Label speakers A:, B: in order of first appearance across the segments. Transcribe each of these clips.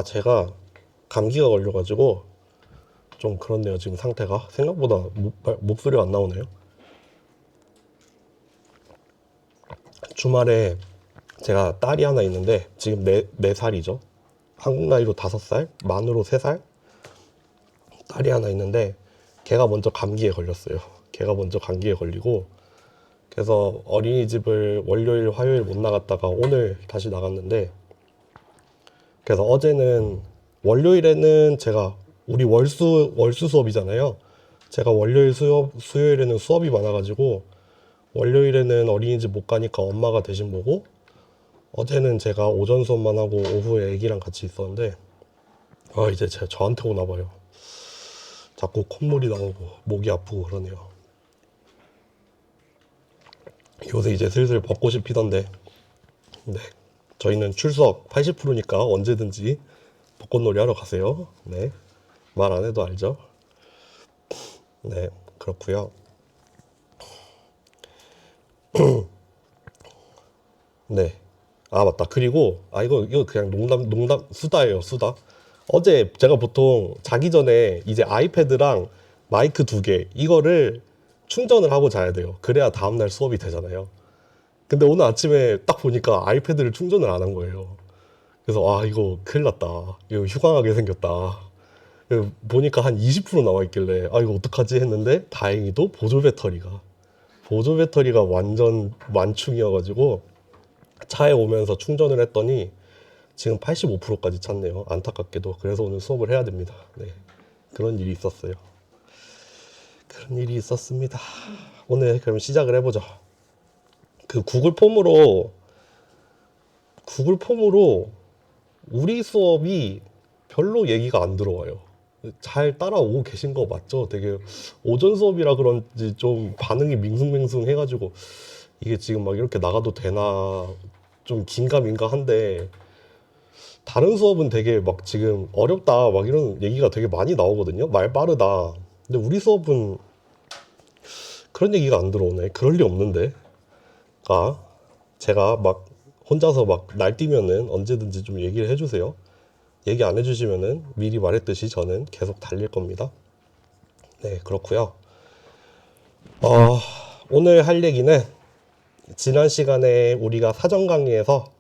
A: 제가 감기가 걸려가지고 좀 그렇네요. 지금 상태가 생각보다 목소리가 안 나오네요. 주말에 제가 딸이 하나 있는데 지금 네 살이죠. 한국 나이로 5살, 만으로 3살 딸이 하나 있는데 걔가 먼저 감기에 걸렸어요. 걔가 먼저 감기에 걸리고 그래서 어린이집을 월요일, 화요일 못 나갔다가 오늘 다시 나갔는데 그래서 어제는 월요일에는 제가 우리 월수 수업이잖아요. 제가 월요일 수요일에는 수업이 많아가지고 월요일에는 어린이집 못 가니까 엄마가 대신 보고 어제는 제가 오전 수업만 하고 오후에 애기랑 같이 있었는데 이제 저한테 오나 봐요. 자꾸 콧물이 나오고 목이 아프고 그러네요. 요새 이제 슬슬 벚꽃이 피던데 네, 저희는 출석 80%니까 언제든지 벚꽃놀이 하러 가세요. 네, 말 안 해도 알죠. 네, 그렇고요. 네. 맞다. 그리고 이거 그냥 농담 수다예요, 수다. 어제 제가 보통 자기 전에 이제 아이패드랑 마이크 2개 이거를 충전을 하고 자야 돼요. 그래야 다음날 수업이 되잖아요. 근데 오늘 아침에 딱 보니까 아이패드를 충전을 안 한 거예요. 그래서 이거 큰일 났다. 이거 휴강하게 생겼다. 보니까 한 20% 나와 있길래 이거 어떡하지 했는데 다행히도 보조 배터리가 완전 완충이어가지고 차에 오면서 충전을 했더니 지금 85%까지 찼네요. 안타깝게도. 그래서 오늘 수업을 해야 됩니다. 네. 그런 일이 있었어요. 그런 일이 있었습니다. 오늘 그럼 시작을 해보죠. 그 구글 폼으로 우리 수업이 별로 얘기가 안 들어와요. 잘 따라오고 계신 거 맞죠? 되게 오전 수업이라 그런지 좀 반응이 밍숭맹숭 해가지고 이게 지금 막 이렇게 나가도 되나 좀 긴가민가 한데 다른 수업은 되게 막 지금 어렵다 막 이런 얘기가 되게 많이 나오거든요. 말 빠르다. 근데 우리 수업은 그런 얘기가 안 들어오네. 그럴 리 없는데. 제가 막 혼자서 막 날뛰면은 언제든지 좀 얘기를 해주세요. 얘기 안 해주시면은 미리 말했듯이 저는 계속 달릴 겁니다. 네, 그렇고요. 오늘 할 얘기는 지난 시간에 우리가 사전 강의에서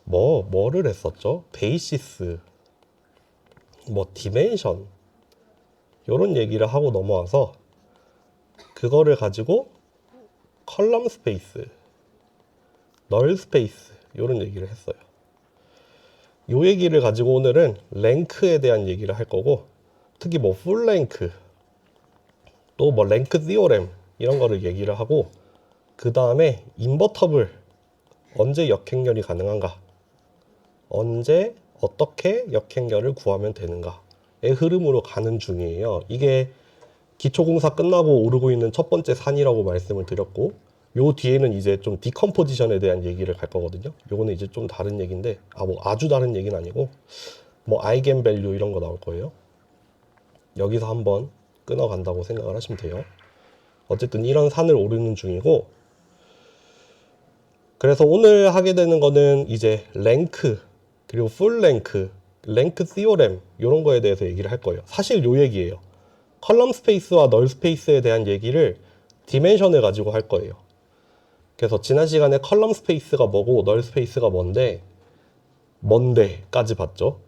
A: 뭐를 했었죠? 베이시스, 디멘션 이런 얘기를 하고 넘어와서 그거를 가지고 컬럼 스페이스, 널 스페이스 이런 얘기를 했어요. 요 얘기를 가지고 오늘은 랭크에 대한 얘기를 할 거고 특히 풀 랭크 또 랭크 티오렘 이런 거를 얘기를 하고 그 다음에 인버터블 언제 역행렬이 가능한가 언제 어떻게 역행렬을 구하면 되는가의 흐름으로 가는 중이에요. 이게 기초공사 끝나고 오르고 있는 첫 번째 산이라고 말씀을 드렸고 요 뒤에는 이제 좀 디컴포지션에 대한 얘기를 갈 거거든요. 요거는 이제 좀 다른 얘기인데 아주 다른 얘기는 아니고 아이겐 밸류 이런 거 나올 거예요. 여기서 한번 끊어간다고 생각을 하시면 돼요. 어쨌든 이런 산을 오르는 중이고 그래서 오늘 하게 되는 거는 이제 랭크 그리고 풀 랭크, 랭크 티오렘 이런 거에 대해서 얘기를 할 거예요. 사실 요 얘기예요. 컬럼 스페이스와 널 스페이스에 대한 얘기를 디멘션을 가지고 할 거예요. 그래서 지난 시간에 컬럼 스페이스가 뭐고 널 스페이스가 뭔데까지 봤죠.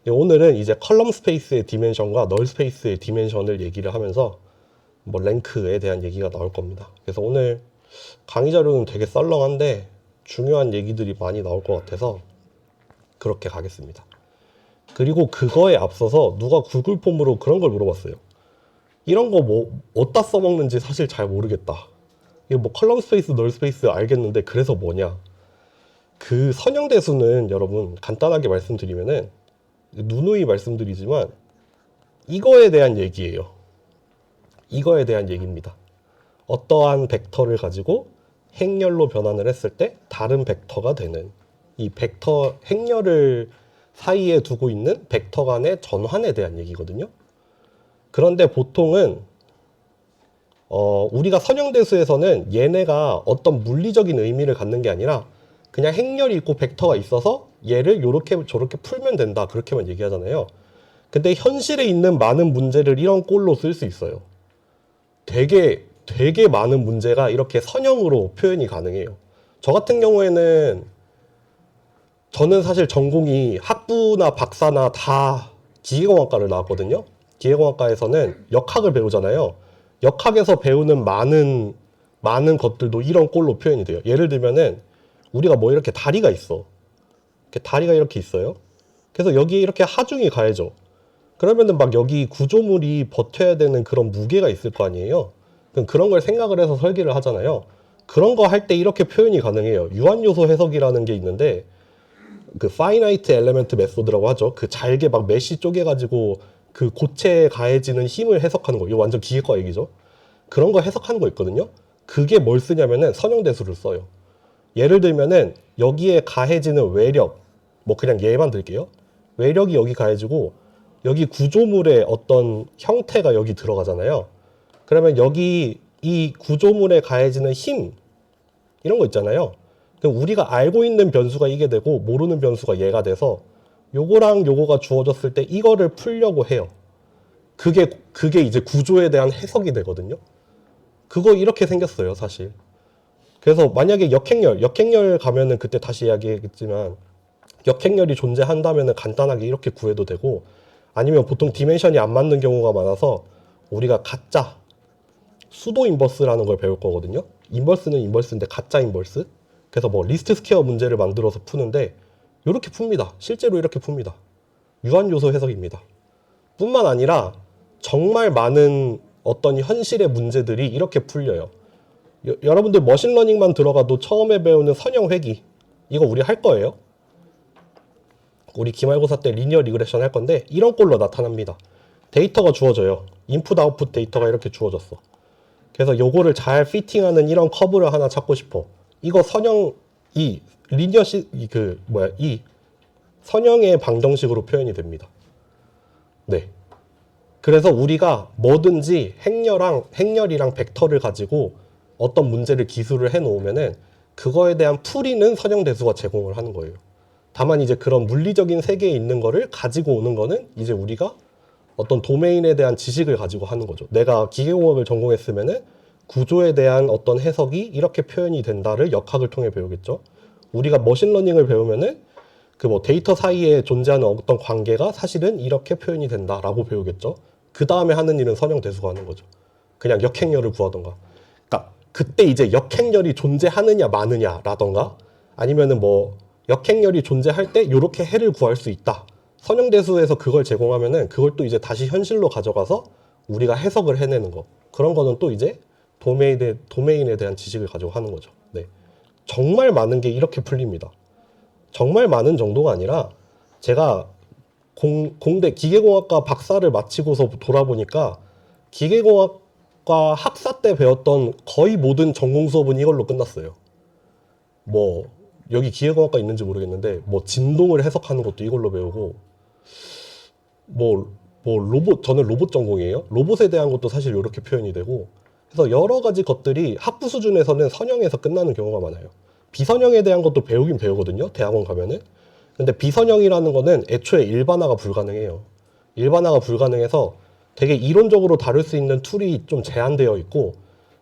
A: 오늘은 이제 컬럼 스페이스의 디멘션과 널 스페이스의 디멘션을 얘기를 하면서 랭크에 대한 얘기가 나올 겁니다. 그래서 오늘 강의 자료는 되게 썰렁한데 중요한 얘기들이 많이 나올 것 같아서 그렇게 가겠습니다. 그리고 그거에 앞서서 누가 구글 폼으로 그런 걸 물어봤어요. 이런 거 어디다 써먹는지 사실 잘 모르겠다. 이거 컬럼 스페이스, 널 스페이스 알겠는데 그래서 뭐냐? 그 선형대수는 여러분 간단하게 말씀드리면은 누누이 말씀드리지만 이거에 대한 얘기예요. 이거에 대한 얘기입니다. 어떠한 벡터를 가지고 행렬로 변환을 했을 때 다른 벡터가 되는 이 벡터 행렬을 사이에 두고 있는 벡터 간의 전환에 대한 얘기거든요. 그런데 보통은 우리가 선형대수에서는 얘네가 어떤 물리적인 의미를 갖는 게 아니라 그냥 행렬이 있고 벡터가 있어서 얘를 요렇게 저렇게 풀면 된다 그렇게만 얘기하잖아요. 근데 현실에 있는 많은 문제를 이런 꼴로 쓸 수 있어요. 되게 많은 문제가 이렇게 선형으로 표현이 가능해요. 저 같은 경우에는 저는 사실 전공이 학부나 박사나 다 기계공학과를 나왔거든요. 기계공학과에서는 역학을 배우잖아요. 역학에서 배우는 많은 것들도 이런 꼴로 표현이 돼요. 예를 들면은 우리가 뭐 이렇게 다리가 있어. 이렇게 다리가 이렇게 있어요. 그래서 여기에 이렇게 하중이 가해져. 그러면은 막 여기 구조물이 버텨야 되는 그런 무게가 있을 거 아니에요. 그럼 그런 걸 생각을 해서 설계를 하잖아요. 그런 거 할 때 이렇게 표현이 가능해요. 유한요소 해석이라는 게 있는데 그 파이나이트 엘레멘트 메소드라고 하죠. 그 잘게 막 메시 쪼개가지고 그 고체에 가해지는 힘을 해석하는 거. 이거 완전 기계과 얘기죠. 그런 거 해석하는 거 있거든요. 그게 뭘 쓰냐면은 선형대수를 써요. 예를 들면은 여기에 가해지는 외력, 뭐 그냥 얘만 들게요. 외력이 여기 가해지고 여기 구조물의 어떤 형태가 여기 들어가잖아요. 그러면 여기 이 구조물에 가해지는 힘 이런 거 있잖아요. 그럼 우리가 알고 있는 변수가 이게 되고 모르는 변수가 얘가 돼서 요거랑 요거가 주어졌을 때 이거를 풀려고 해요. 그게 이제 구조에 대한 해석이 되거든요. 그거 이렇게 생겼어요, 사실. 그래서 만약에 역행열 가면은 그때 다시 이야기했지만 역행열이 존재한다면은 간단하게 이렇게 구해도 되고 아니면 보통 디멘션이 안 맞는 경우가 많아서 우리가 가짜 수도 인버스라는 걸 배울 거거든요. 인버스는 인버스인데 가짜 인버스. 그래서 뭐 리스트 스퀘어 문제를 만들어서 푸는데 이렇게 풉니다. 실제로 이렇게 풉니다. 유한요소 해석입니다. 뿐만 아니라 정말 많은 어떤 현실의 문제들이 이렇게 풀려요. 여러분들 머신러닝만 들어가도 처음에 배우는 선형 회귀 이거 우리 할 거예요. 우리 기말고사 때 리니어 리그레션 할 건데 이런 꼴로 나타납니다. 데이터가 주어져요. 인풋 아웃풋 데이터가 이렇게 주어졌어. 그래서 요거를 잘 피팅하는 이런 커브를 하나 찾고 싶어. 이거 선형 이 리니어 이 선형의 방정식으로 표현이 됩니다. 네. 그래서 우리가 뭐든지 행렬이랑 벡터를 가지고 어떤 문제를 기술을 해 놓으면은 그거에 대한 풀이는 선형대수가 제공을 하는 거예요. 다만 이제 그런 물리적인 세계에 있는 거를 가지고 오는 거는 이제 우리가 어떤 도메인에 대한 지식을 가지고 하는 거죠. 내가 기계공학을 전공했으면은 구조에 대한 어떤 해석이 이렇게 표현이 된다를 역학을 통해 배우겠죠. 우리가 머신러닝을 배우면은 그 뭐 데이터 사이에 존재하는 어떤 관계가 사실은 이렇게 표현이 된다라고 배우겠죠. 그 다음에 하는 일은 선형대수가 하는 거죠. 그냥 역행열을 구하던가. 그러니까 그때 이제 역행열이 존재하느냐 마느냐라던가 아니면은 뭐 역행열이 존재할 때 이렇게 해를 구할 수 있다. 선형대수에서 그걸 제공하면은 그걸 또 이제 다시 현실로 가져가서 우리가 해석을 해내는 거. 그런 거는 또 이제 도메인에 대한 지식을 가지고 하는 거죠. 네. 정말 많은 게 이렇게 풀립니다. 정말 많은 정도가 아니라 제가 공대 기계공학과 박사를 마치고서 돌아보니까 기계공학과 학사 때 배웠던 거의 모든 전공 수업은 이걸로 끝났어요. 뭐 여기 기계공학과 있는지 모르겠는데 뭐 진동을 해석하는 것도 이걸로 배우고 뭐 로봇 저는 로봇 전공이에요. 로봇에 대한 것도 사실 이렇게 표현이 되고 그래서 여러 가지 것들이 학부 수준에서는 선형에서 끝나는 경우가 많아요. 비선형에 대한 것도 배우긴 배우거든요. 대학원 가면은. 근데 비선형이라는 거는 애초에 일반화가 불가능해요. 일반화가 불가능해서 되게 이론적으로 다룰 수 있는 툴이 좀 제한되어 있고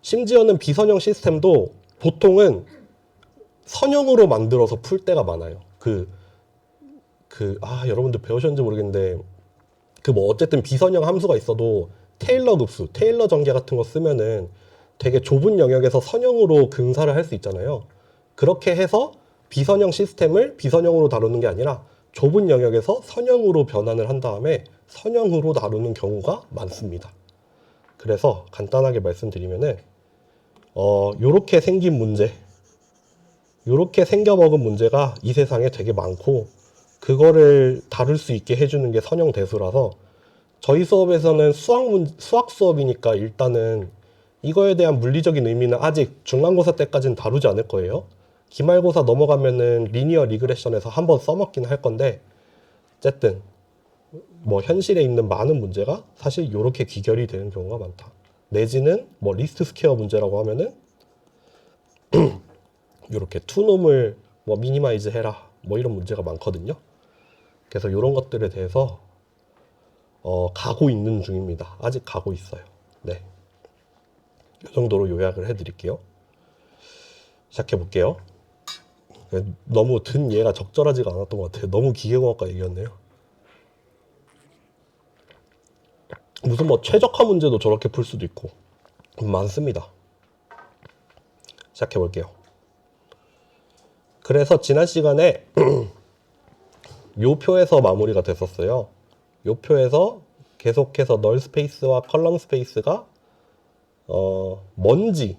A: 심지어는 비선형 시스템도 보통은 선형으로 만들어서 풀 때가 많아요. 여러분들 배우셨는지 모르겠는데 그 뭐 어쨌든 비선형 함수가 있어도 테일러 급수, 테일러 전개 같은 거 쓰면은 되게 좁은 영역에서 선형으로 근사를 할 수 있잖아요. 그렇게 해서 비선형 시스템을 비선형으로 다루는 게 아니라 좁은 영역에서 선형으로 변환을 한 다음에 선형으로 다루는 경우가 많습니다. 그래서 간단하게 말씀드리면은 요렇게 생긴 문제, 요렇게 생겨먹은 문제가 이 세상에 되게 많고 그거를 다룰 수 있게 해주는 게 선형대수라서 저희 수업에서는 수학 수업이니까 일단은 이거에 대한 물리적인 의미는 아직 중간고사 때까지는 다루지 않을 거예요. 기말고사 넘어가면은 리니어 리그레션에서 한번 써먹긴 할 건데 어쨌든 뭐 현실에 있는 많은 문제가 사실 이렇게 귀결이 되는 경우가 많다. 내지는 뭐 리스트 스퀘어 문제라고 하면은 이렇게 투놈을 뭐 미니마이즈 해라 뭐 이런 문제가 많거든요. 그래서 이런 것들에 대해서 가고 있는 중입니다. 아직 가고 있어요. 네, 이 정도로 요약을 해드릴게요. 시작해 볼게요. 너무 든 예가 적절하지가 않았던 것 같아요. 너무 기계공학과 얘기였네요. 무슨 뭐 최적화 문제도 저렇게 풀 수도 있고 많습니다. 시작해 볼게요. 그래서 지난 시간에 요 표에서 마무리가 됐었어요. 요 표에서 계속해서 널 스페이스와 컬럼 스페이스가 뭔지,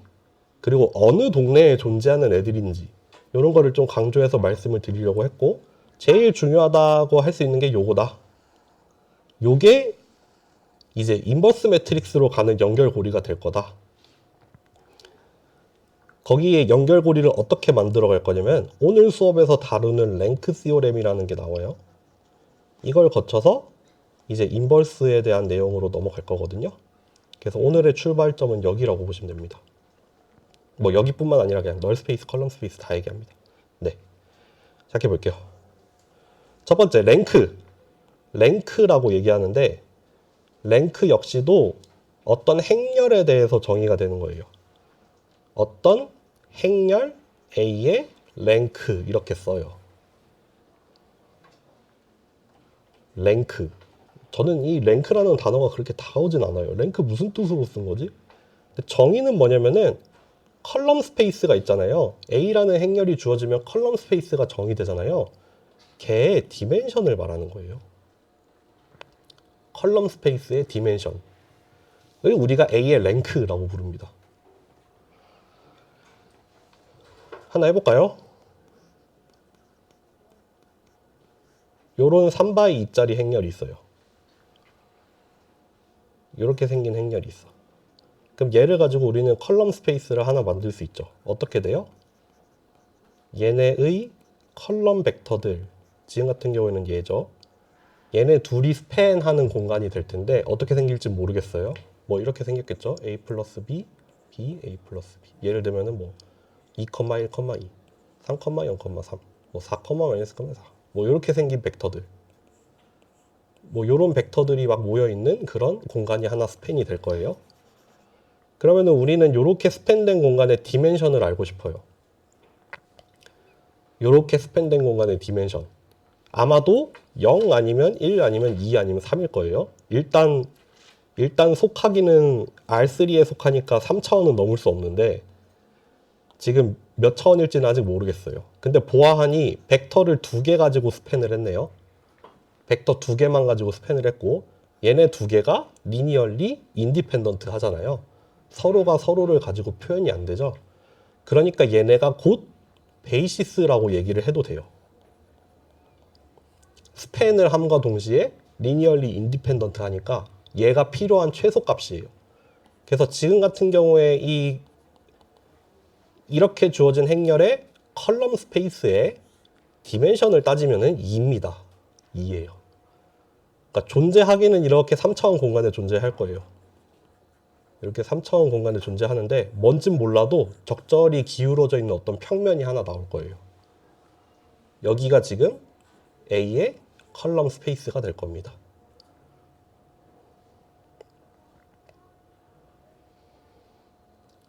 A: 그리고 어느 동네에 존재하는 애들인지 이런 거를 좀 강조해서 말씀을 드리려고 했고, 제일 중요하다고 할 수 있는 게 요거다. 요게 이제 인버스 매트릭스로 가는 연결고리가 될 거다. 거기에 연결고리를 어떻게 만들어 갈 거냐면, 오늘 수업에서 다루는 랭크 시오렘이라는 게 나와요. 이걸 거쳐서 이제 인버스에 대한 내용으로 넘어갈 거거든요. 그래서 오늘의 출발점은 여기라고 보시면 됩니다. 뭐 여기뿐만 아니라 그냥 널 스페이스, 컬럼 스페이스 다 얘기합니다. 네, 시작해 볼게요. 첫 번째 랭크라고 얘기하는데, 랭크 역시도 어떤 행렬에 대해서 정의가 되는 거예요. 어떤 행렬 A의 랭크 이렇게 써요. 랭크. 저는 이 랭크라는 단어가 그렇게 다가오진 않아요. 랭크 무슨 뜻으로 쓴 거지? 정의는 뭐냐면은 컬럼 스페이스가 있잖아요. A라는 행렬이 주어지면 컬럼 스페이스가 정의되잖아요. 걔의 디멘션을 말하는 거예요. 컬럼 스페이스의 디멘션. 을 우리가 A의 랭크라고 부릅니다. 하나 해볼까요? 요런 3x2짜리 행렬이 있어요. 이렇게 생긴 행렬이 있어. 그럼 얘를 가지고 우리는 컬럼 스페이스를 하나 만들 수 있죠. 어떻게 돼요? 얘네의 컬럼 벡터들, 지금 같은 경우에는 얘죠. 얘네 둘이 스팬하는 공간이 될 텐데 어떻게 생길지 모르겠어요. 뭐 이렇게 생겼겠죠. A 플러스 B, B, A 플러스 B. 예를 들면은 뭐 2, 1, 2, 3, 0, 3, 뭐 4, 마이너스 4. 뭐 이렇게 생긴 벡터들. 뭐 요런 벡터들이 막 모여 있는 그런 공간이 하나 스팬이 될 거예요. 그러면은 우리는 요렇게 스팬된 공간의 디멘션을 알고 싶어요. 요렇게 스팬된 공간의 디멘션. 아마도 0 아니면 1 아니면 2 아니면 3일 거예요. 일단 속하기는 R3에 속하니까 3차원은 넘을 수 없는데 지금 몇 차원일지는 아직 모르겠어요. 근데 보아하니 벡터를 2개 가지고 스팬을 했네요. 벡터 2개만 가지고 스팬을 했고, 얘네 2개가 리니얼리 인디펜던트 하잖아요. 서로가 서로를 가지고 표현이 안 되죠. 그러니까 얘네가 곧 베이시스라고 얘기를 해도 돼요. 스팬을 함과 동시에 리니얼리 인디펜던트 하니까 얘가 필요한 최소값이에요. 그래서 지금 같은 경우에 이렇게 주어진 행렬의 컬럼 스페이스의 디멘션을 따지면은 2입니다. 2예요. 그러니까 존재하기는 이렇게 3차원 공간에 존재할 거예요. 이렇게 3차원 공간에 존재하는데 뭔진 몰라도 적절히 기울어져 있는 어떤 평면이 하나 나올 거예요. 여기가 지금 A의 컬럼 스페이스가 될 겁니다.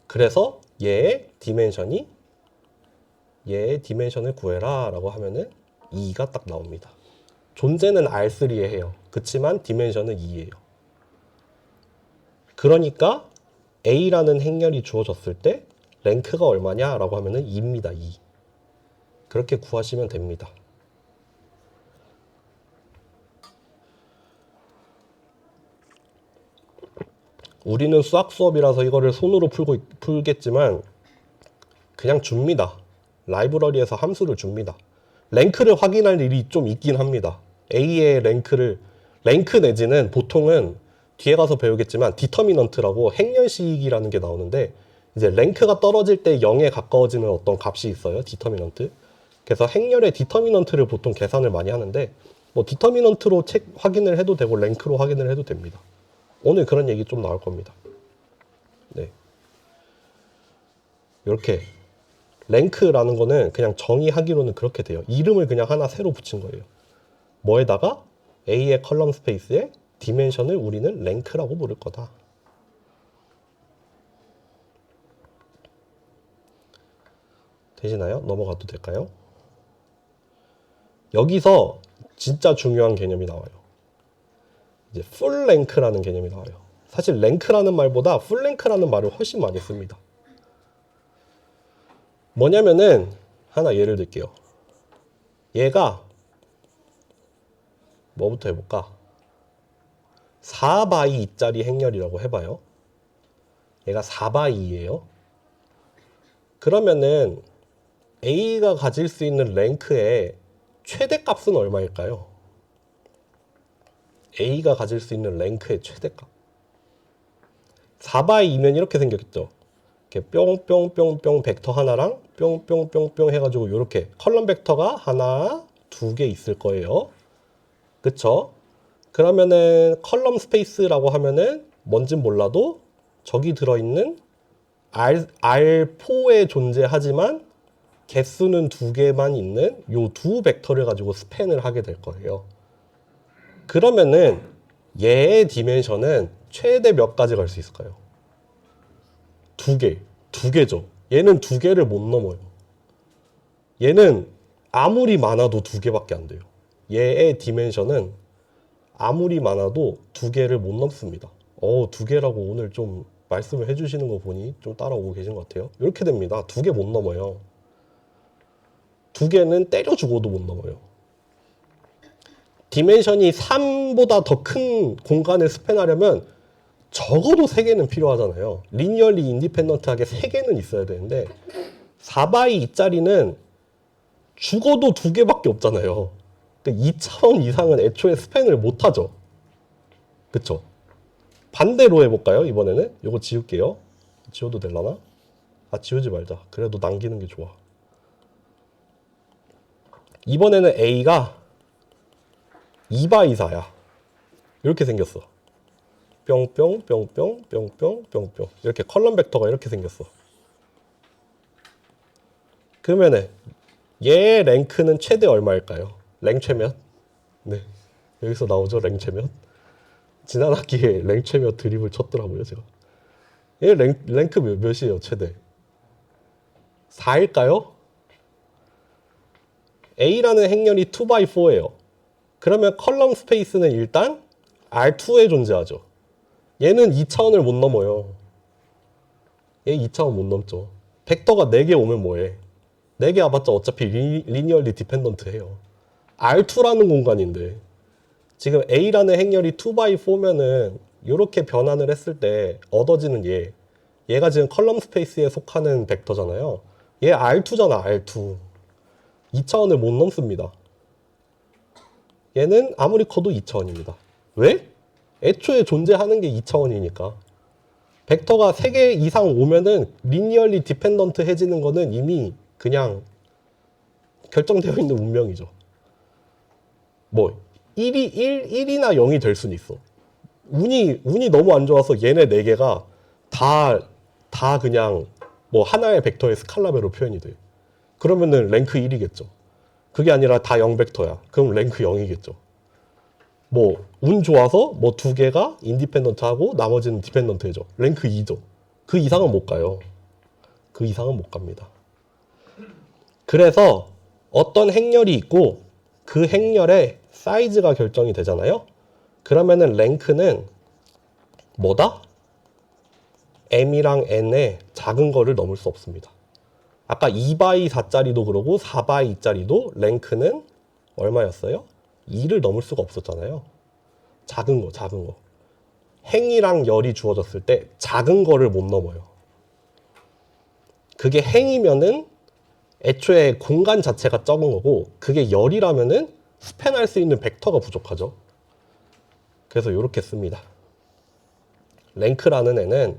A: 그래서 얘의 디멘션을 구해라 라고 하면은 2가 딱 나옵니다. 존재는 R3에 해요. 그치만 디멘션은 2예요. 그러니까 A라는 행렬이 주어졌을 때 랭크가 얼마냐 라고 하면은 2입니다. 2. 그렇게 구하시면 됩니다. 우리는 수학 수업이라서 이거를 손으로 풀겠지만 그냥 줍니다. 라이브러리에서 함수를 줍니다. 랭크를 확인할 일이 좀 있긴 합니다. A의 랭크 내지는 보통은 뒤에 가서 배우겠지만 디터미넌트라고 행렬식이라는 게 나오는데, 이제 랭크가 떨어질 때 0에 가까워지는 어떤 값이 있어요. 디터미넌트. 그래서 행렬의 디터미넌트를 보통 계산을 많이 하는데, 뭐 디터미넌트로 확인을 해도 되고 랭크로 확인을 해도 됩니다. 오늘 그런 얘기 좀 나올 겁니다. 네. 이렇게 랭크라는 거는 그냥 정의하기로는 그렇게 돼요. 이름을 그냥 하나 새로 붙인 거예요. 뭐에다가 A의 컬럼 스페이스에 디멘션을 우리는 랭크라고 부를 거다. 되시나요? 넘어가도 될까요? 여기서 진짜 중요한 개념이 나와요. 이제 풀 랭크라는 개념이 나와요. 사실 랭크라는 말보다 풀 랭크라는 말을 훨씬 많이 씁니다. 뭐냐면은 하나 예를 들게요. 얘가 뭐부터 해볼까? 4바이짜리 행렬이라고 해봐요. 얘가 4바이예요. 그러면은 A가 가질 수 있는 랭크의 최대값은 얼마일까요? A가 가질 수 있는 랭크의 최대값. 4바이이면 이렇게 생겼겠죠. 이렇게 뿅뿅뿅뿅 벡터 하나랑 뿅뿅뿅뿅 해가지고 이렇게 컬럼 벡터가 하나, 두 개 있을 거예요. 그쵸? 그러면은 컬럼 스페이스라고 하면은 뭔진 몰라도 저기 들어있는 R4에 존재하지만 개수는 두 개만 있는 요 두 벡터를 가지고 스팬을 하게 될 거예요. 그러면은 얘의 디멘션은 최대 몇 가지 갈 수 있을까요? 두 개죠. 얘는 두 개를 못 넘어요. 얘는 아무리 많아도 두 개밖에 안 돼요. 얘의 디멘션은 아무리 많아도 두 개를 못 넘습니다. 두 개라고 오늘 좀 말씀을 해주시는 거 보니 좀 따라오고 계신 것 같아요. 이렇게 됩니다. 두 개 못 넘어요. 두 개는 때려 죽어도 못 넘어요. 디멘션이 3보다 더 큰 공간을 스팬하려면 적어도 3개는 필요하잖아요. 리니얼리 인디펜던트하게 3개는 있어야 되는데 4바이2짜리는 죽어도 2개밖에 없잖아요. 그러니까 2차원 이상은 애초에 스팬을 못하죠. 그쵸? 반대로 해볼까요? 이번에는 이거 지울게요. 지워도 되려나? 지우지 말자. 그래도 남기는 게 좋아. 이번에는 A가 2바이4야. 이렇게 생겼어. 뿅뿅 뿅뿅 뿅뿅 뿅뿅 이렇게 컬럼 벡터가 이렇게 생겼어. 그러면은 얘의 랭크는 최대 얼마일까요? 랭최몇? 네, 여기서 나오죠. 랭최몇. 지난 학기에 랭최몇 드립을 쳤더라고요. 제가 얘 랭크 몇이에요? 최대 4일까요? A라는 행렬이 2x4예요. 그러면 컬럼 스페이스는 일단 R2에 존재하죠. 얘는 2차원을 못 넘어요. 얘 2차원 못 넘죠. 벡터가 4개 오면 뭐해? 4개 와봤자 어차피 리니얼리 디펜던트 해요. R2라는 공간인데 지금 A라는 행렬이 2x4면은 이렇게 변환을 했을 때 얻어지는 얘가 지금 컬럼 스페이스에 속하는 벡터잖아요. 얘 R2잖아. R2 2차원을 못 넘습니다. 얘는 아무리 커도 2차원입니다. 왜? 애초에 존재하는 게 2차원이니까. 벡터가 3개 이상 오면은 리니얼리 디펜던트 해지는 거는 이미 그냥 결정되어 있는 운명이죠. 뭐 1이나 0이 될 수는 있어. 운이 너무 안 좋아서 얘네 4개가 다 그냥 뭐 하나의 벡터의 스칼라배로 표현이 돼. 그러면은 랭크 1이겠죠. 그게 아니라 다 0벡터야. 그럼 랭크 0이겠죠. 뭐 운 좋아서 뭐 2개가 인디펜던트하고 나머지는 디펜던트해져. 랭크 2죠. 그 이상은 못 가요. 그 이상은 못 갑니다. 그래서 어떤 행렬이 있고 그 행렬의 사이즈가 결정이 되잖아요. 그러면은 랭크는 뭐다? M이랑 N의 작은 거를 넘을 수 없습니다. 아까 2바이4짜리도 그러고 4바이2짜리도 랭크는 얼마였어요? 2를 넘을 수가 없었잖아요. 작은 거. 행이랑 열이 주어졌을 때 작은 거를 못 넘어요. 그게 행이면은 애초에 공간 자체가 적은 거고 그게 열이라면은 스팬할 수 있는 벡터가 부족하죠. 그래서 이렇게 씁니다. 랭크라는 애는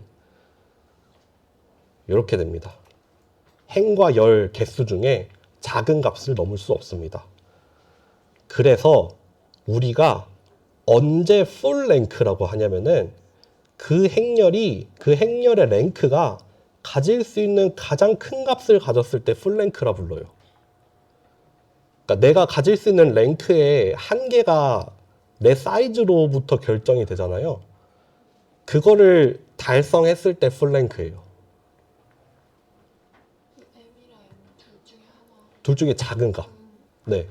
A: 이렇게 됩니다. 행과 열 개수 중에 작은 값을 넘을 수 없습니다. 그래서 우리가 언제 풀 랭크라고 하냐면은 그 행렬의 랭크가 가질 수 있는 가장 큰 값을 가졌을 때 풀랭크라 불러요. 그러니까 내가 가질 수 있는 랭크의 한계가 내 사이즈로부터 결정이 되잖아요. 그거를 달성했을 때 풀랭크예요.
B: M이랑 N 둘 중에 하나.
A: 둘 중에 작은 값. 네.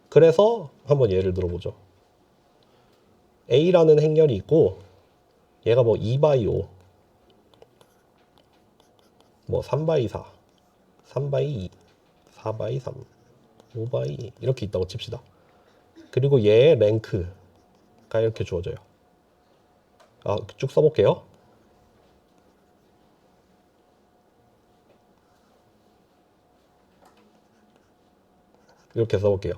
A: 그래서 한번 예를 들어보죠. A라는 행렬이 있고 얘가 뭐 2x 5, 뭐 3x 4, 3x 2, 4x 3, 5x 2 이렇게 있다고 칩시다. 그리고 얘의 랭크가 이렇게 주어져요. 쭉 써볼게요. 이렇게 써볼게요.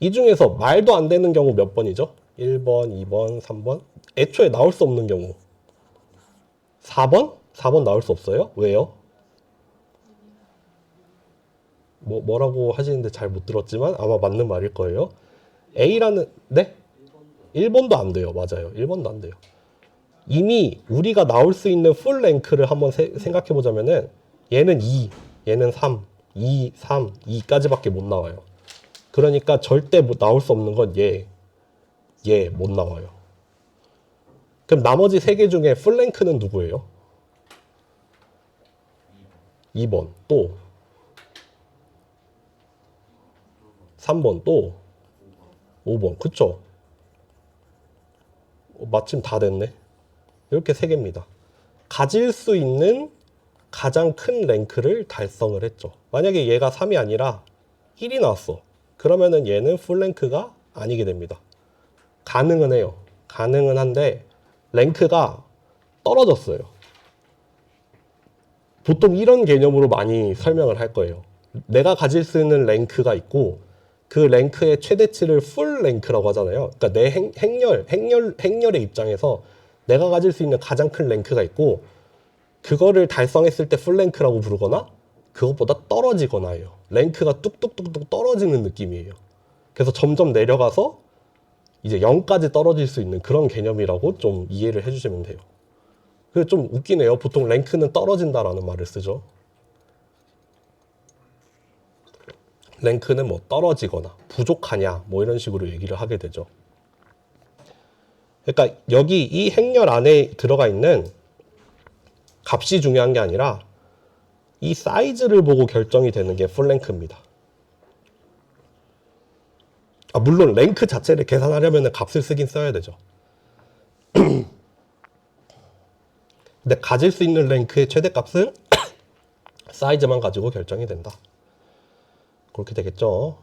A: 이 중에서 말도 안 되는 경우 몇 번이죠? 1번, 2번, 3번. 애초에 나올 수 없는 경우 4번? 4번 나올 수 없어요? 왜요? 뭐라고 하시는데 잘 못 들었지만 아마 맞는 말일 거예요. A라는 네? 1번도 안 돼요. 맞아요. 1번도 안 돼요. 이미 우리가 나올 수 있는 풀 랭크를 한번 생각해 보자면은 얘는 2, 얘는 3, 2, 3, 2까지밖에 못 나와요. 그러니까 절대 나올 수 없는 건 얘 못 나와요. 그럼 나머지 3개 중에 풀 랭크는 누구예요? 2번 또 3번 또 5번 그쵸? 마침 다 됐네. 이렇게 3개입니다. 가질 수 있는 가장 큰 랭크를 달성을 했죠. 만약에 얘가 3이 아니라 1이 나왔어. 그러면은 얘는 풀랭크가 아니게 됩니다. 가능은 해요. 가능은 한데 랭크가 떨어졌어요. 보통 이런 개념으로 많이 설명을 할 거예요. 내가 가질 수 있는 랭크가 있고 그 랭크의 최대치를 풀 랭크라고 하잖아요. 그러니까 내 행렬의 입장에서 내가 가질 수 있는 가장 큰 랭크가 있고 그거를 달성했을 때 풀 랭크라고 부르거나 그것보다 떨어지거나 해요. 랭크가 뚝뚝뚝뚝 떨어지는 느낌이에요. 그래서 점점 내려가서 이제 0까지 떨어질 수 있는 그런 개념이라고 좀 이해를 해주시면 돼요. 그게 좀 웃기네요. 보통 랭크는 떨어진다라는 말을 쓰죠. 랭크는 뭐 떨어지거나 부족하냐 뭐 이런 식으로 얘기를 하게 되죠. 그러니까 여기 이 행렬 안에 들어가 있는 값이 중요한 게 아니라 이 사이즈를 보고 결정이 되는 게 풀랭크입니다. 물론 랭크 자체를 계산하려면 값을 쓰긴 써야 되죠. 근데 가질 수 있는 랭크의 최대값은 사이즈만 가지고 결정이 된다. 그렇게 되겠죠.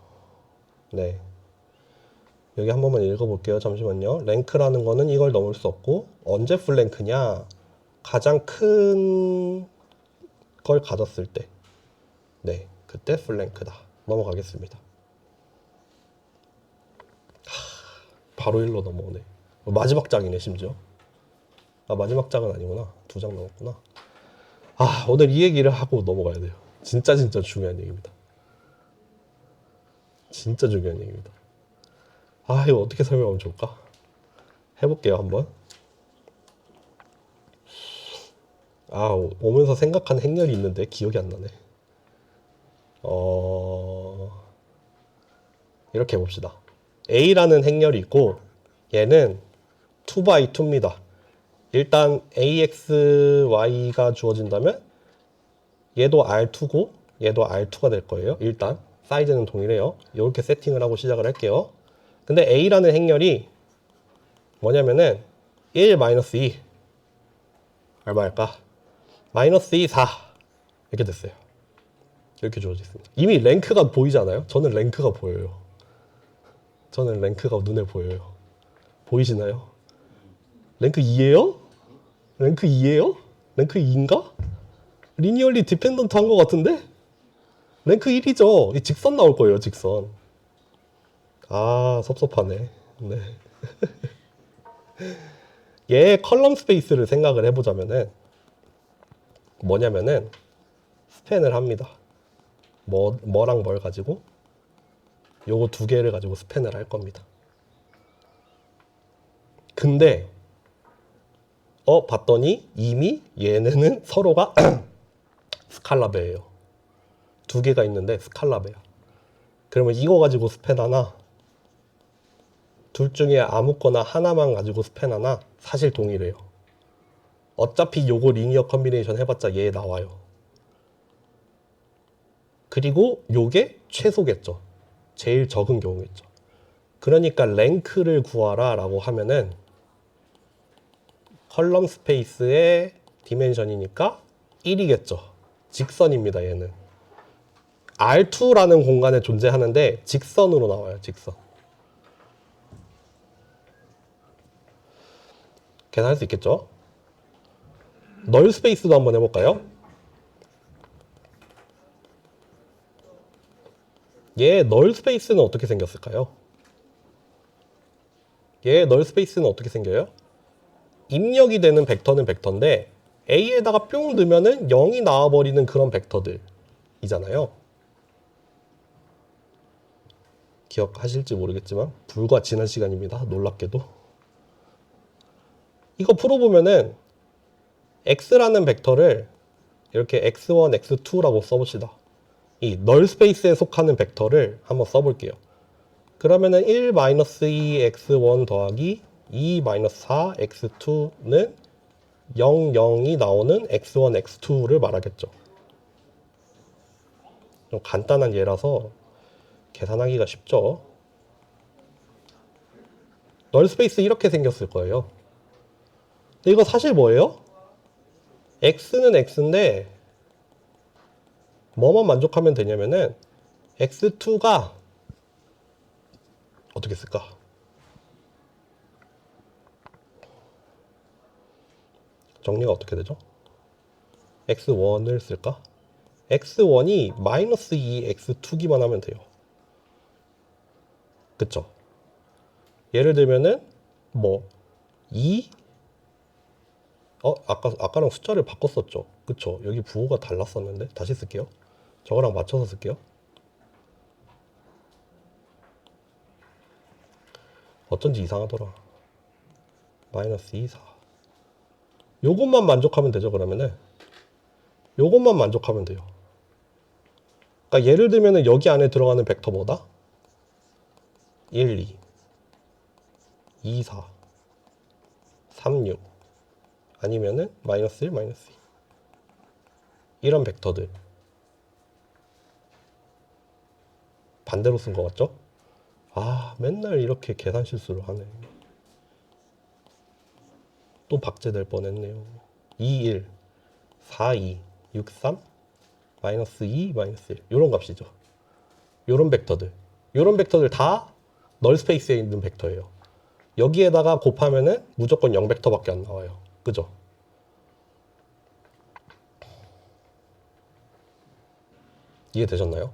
A: 네. 여기 한 번만 읽어볼게요. 잠시만요. 랭크라는 거는 이걸 넘을 수 없고 언제 풀랭크냐? 가장 큰 걸 가졌을 때. 네, 그때 풀랭크다. 넘어가겠습니다. 바로 1로 넘어오네. 마지막 장이네 심지어. 마지막 장은 아니구나. 2장 넘었구나. 오늘 이 얘기를 하고 넘어가야 돼요. 진짜 중요한 얘기입니다. 진짜 중요한 얘기입니다. 이거 어떻게 설명하면 좋을까? 해볼게요 한번. 오면서 생각한 행렬이 있는데 기억이 안 나네. 이렇게 해봅시다. A라는 행렬이 있고 얘는 2x2입니다. 일단 AXY가 주어진다면 얘도 R2고 얘도 R2가 될 거예요. 일단 사이즈는 동일해요. 이렇게 세팅을 하고 시작을 할게요. 근데 A라는 행렬이 뭐냐면은 1 -2 얼마일까? -2 4 이렇게 됐어요. 이렇게 주어졌습니다. 이미 랭크가 보이잖아요. 저는 랭크가 보여요. 저는 랭크가 눈에 보여요. 보이시나요? 랭크 2예요? 랭크 2예요? 랭크 2인가? 리니얼리 디펜던트 한 것 같은데? 랭크 1이죠. 이 직선 나올 거예요, 직선. 섭섭하네. 네. 얘의 컬럼 스페이스를 생각을 해보자면은 뭐냐면은 스팬을 합니다. 뭐랑 뭘 가지고? 요거 2개를 가지고 스팬을 할 겁니다. 근데 봤더니 이미 얘네는 서로가 스칼라베예요. 두 개가 있는데 스칼라베야. 그러면 이거 가지고 스팬하나 둘 중에 아무거나 하나만 가지고 스팬하나 사실 동일해요. 어차피 요거 리니어 컨비네이션 해봤자 얘 나와요. 그리고 요게 최소겠죠. 제일 적은 경우겠죠. 그러니까 랭크를 구하라 라고 하면은 컬럼 스페이스의 디멘션이니까 1이겠죠. 직선입니다. 얘는 R2라는 공간에 존재하는데 직선으로 나와요. 직선. 계산할 수 있겠죠? 널 스페이스도 한번 해볼까요? 얘 널 스페이스는 어떻게 생겼을까요? 얘 널 스페이스는 어떻게 생겨요? 입력이 되는 벡터는 벡터인데 A에다가 뿅 넣으면은 0이 나와버리는 그런 벡터들이잖아요. 기억하실지 모르겠지만 불과 지난 시간입니다. 놀랍게도. 이거 풀어보면은 X라는 벡터를 이렇게 X1, X2라고 써봅시다. 이 널 스페이스에 속하는 벡터를 한번 써볼게요. 그러면은 1-2x1 더하기 2-4 x2는 0, 0이 나오는 x1, x2를 말하겠죠. 좀 간단한 예라서 계산하기가 쉽죠. 널 스페이스 이렇게 생겼을 거예요. 근데 이거 사실 뭐예요? x는 x인데 뭐만 만족하면 되냐면은 x2가 어떻게 쓸까? 정리가 어떻게 되죠? x1을 쓸까? x1이 마이너스 2 x2기만 하면 돼요. 그쵸? 예를 들면은 뭐 2 아까랑 숫자를 바꿨었죠. 그쵸? 여기 부호가 달랐었는데 다시 쓸게요. 저거랑 맞춰서 쓸게요. 어쩐지 이상하더라. 마이너스 2, 4. 요것만 만족하면 되죠. 그러면은 요것만 만족하면 돼요. 그러니까 예를 들면은 여기 안에 들어가는 벡터 뭐다? 1, 2, 2, 4, 3, 6 아니면은 마이너스 1, 마이너스 2 이런 벡터들 반대로 쓴 것 같죠? 맨날 이렇게 계산 실수를 하네. 또 박제될 뻔했네요. 2, 1, 4, 2, 6, 3, 마이너스 2, 마이너스 1 요런 값이죠. 요런 벡터들 다 널 스페이스에 있는 벡터예요. 여기에다가 곱하면은 무조건 0 벡터밖에 안 나와요. 그죠? 이해되셨나요?